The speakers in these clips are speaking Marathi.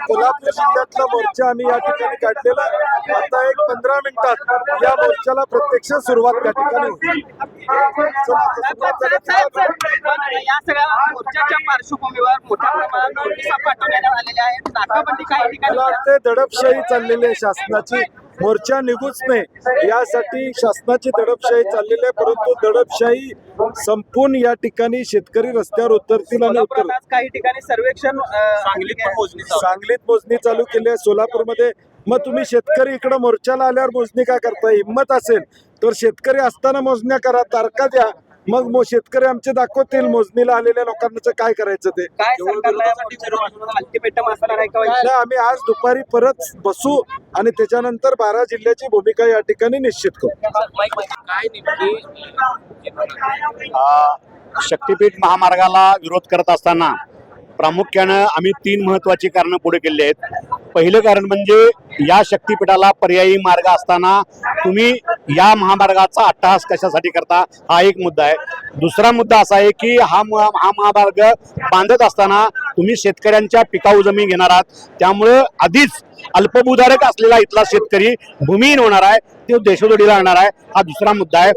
कोल्हापूर जिल्ह्यातला मोर्चा आम्ही या ठिकाणी काढलेला. आता एक 15 मिनिटात या मोर्चाला प्रत्यक्ष सुरुवात त्या ठिकाणी होईल. या सगळ्या मोर्चाच्या पार्श्वभूमीवर मोठ्या प्रमाणात नोटिसा पाठवण्यात आलेल्या आहेत. नाकाबंदी काही ठिकाणी मला वाटते दडपशाही चाललेली आहे शासनाची. मोर्चा निघूच नाही यासाठी शासनाची दडपशाही चाललेली आहे, परंतु दडपशाही संपून या ठिकाणी शेतकरी रस्त्यावर उतरतील आणि उतरतील. काही ठिकाणी सर्वेक्षण सांगलीत मोजणी चालू केली आहे, सोलापूरमध्ये. मग तुम्ही शेतकरी इकडे मोर्चाला आल्यावर मोजणी का करताय? हिंमत असेल तर शेतकरी असताना मोजण्या करा, तारखा द्या. मग शेतकरी आमचे दाखवतील मोजणीला आलेल्या लोकांचं काय करायचं ते. काय अल्टिमेटम असणार आहे का? नाही, आम्ही आज दुपारी परत बसू आणि त्याच्यानंतर 12 जिल्ह्याची भूमिका या ठिकाणी निश्चित करू. काय नेमकी शक्तीपीठ महामार्गाला विरोध करत असताना प्रामुख्यानं आम्ही 3 महत्वाची कारणं पुढे केली आहेत. पहिलं कारण म्हणजे या शक्तीपीठाला पर्यायी मार्ग असताना तुम्ही या महामार्गाचा अट्टहास कशासाठी करता, हा एक मुद्दा आहे. दुसरा मुद्दा असा आहे की हा महामार्ग बांधत असताना तुम्ही शेतकऱ्यांच्या पिकाऊ जमीन घेणार आहात, त्यामुळं आधीच अल्पभूधारक असलेला इथला शेतकरी भूमिहीन होणार आहे, तो देशोधडीला आणणार आहे. हा दुसरा मुद्दा आहे.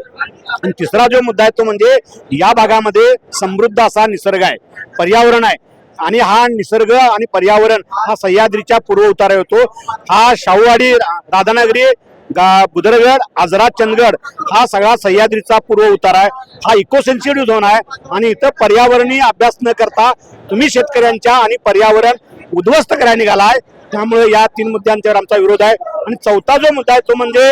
आणि तिसरा जो मुद्दा आहे तो म्हणजे या भागामध्ये समृद्ध असा निसर्ग आहे, पर्यावरण आहे, आणि हा निसर्ग आणि पर्यावरण हा सह्याद्रीच्या पूर्व उतारा होतो. हा शाहूवाडी, राधानगरी, बुदरगड, आजरा, चंदगड हा सगळा सह्याद्रीचा पूर्व उतारा आहे. हा इको सेन्सिटिव्ह झोन आहे आणि इथं पर्यावरणीय अभ्यास न करता तुम्ही शेतकऱ्यांच्या आणि पर्यावरण उद्ध्वस्त करायला निघाला आहे. त्यामुळे या 3 मुद्द्यांच्यावर आमचा विरोध आहे. आणि चौथा जो मुद्दा आहे तो म्हणजे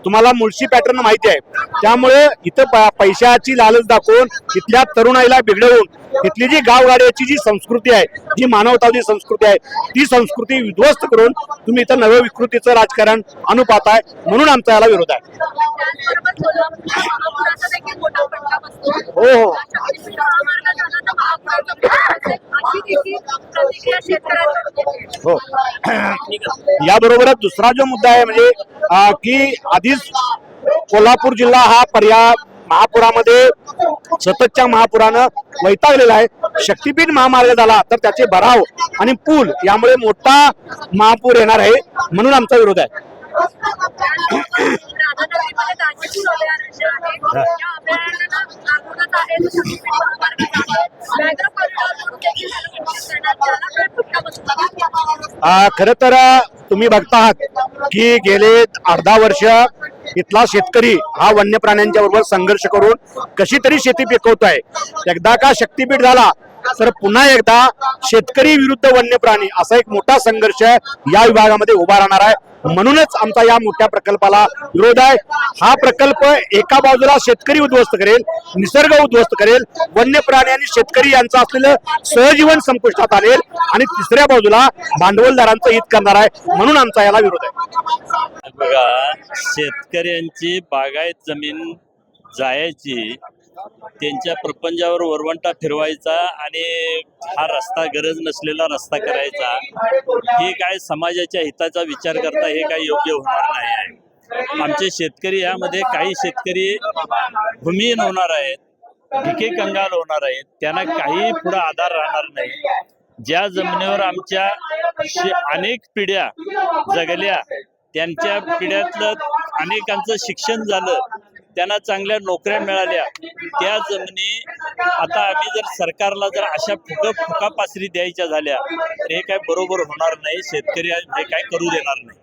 तुम्हाला मुळशी पॅटर्न माहिती आहे, त्यामुळे इथं पैशाची लालच दाखवून इथल्या तरुणाईला बिघडवून इथली जी गावगाड्याची जी संस्कृती आहे, जी मानवतावादी संस्कृती आहे, ती संस्कृती विध्वस्त करून तुम्ही इथं नव विकृतीचं राजकारण आणू पाहताय. म्हणून आमचा याला विरोध आहे. हो हो, हो. याबरोबरच दुसरा जो मुद्दा आहे म्हणजे की आधीच कोल्हापूर जिल्हा हा महापुरामध्ये सततच्या महापुरानं वैतागलेला आहे. शक्तीपीठ महामार्ग झाला तर त्याचे भराव आणि पूल यामुळे मोठा महापूर येणार आहे. म्हणून आमचा विरोध आहे. खरं तर तुम्ही बघता आहात की गेले अर्धा वर्ष इथला शेतकरी हा वन्य प्राण्यांच्या बरोबर संघर्ष करून कशी तरी शेती पिकवतोय. एकदा का शक्तीपीठ झाला तर पुन्हा एकदा शेतकरी विरुद्ध वन्य प्राणी असा एक मोठा संघर्ष या विभागामध्ये उभा राहणार आहे. म्हणूनच आमचा या मोठ्या प्रकल्पाला विरोध आहे. हा प्रकल्प एका बाजूला शेतकरी उद्ध्वस्त करेल, निसर्ग उद्ध्वस्त करेल, वन्य प्राणी आणि शेतकरी यांचं असलेलं सहजीवन संपुष्टात आणेल आणि तिसऱ्या बाजूला भांडवलदारांचं हित करणार आहे. म्हणून आमचा याला विरोध आहे. बघा, शेतकऱ्यांची बागायत जमीन जायची, त्यांच्या प्रपंचावर वरवंटा फिरवायचा आणि हा रस्ता गरज नसलेला रस्ता करायचा, हे काय समाजाच्या हिताचा विचार करता हे काय योग्य होणार नाही आहे. आमचे शेतकरी यामध्ये काही शेतकरी भूमिहीन होणार आहेत, भिके कंगाल होणार आहेत, त्यांना काही पुढे आधार राहणार नाही. ज्या जमिनीवर आमच्या अनेक पिढ्या जगल्या, त्यांच्या पिढ्यातलं अनेकांचं शिक्षण झालं, त्यांना चांगल्या नोकऱ्या मिळाल्या, त्या जमिनी आता आम्ही जर सरकारला जर अशा फुकापासरी द्यायच्या झाल्या तर हे काय बरोबर होणार नाही. शेतकरी हे काय करू देणार नाही.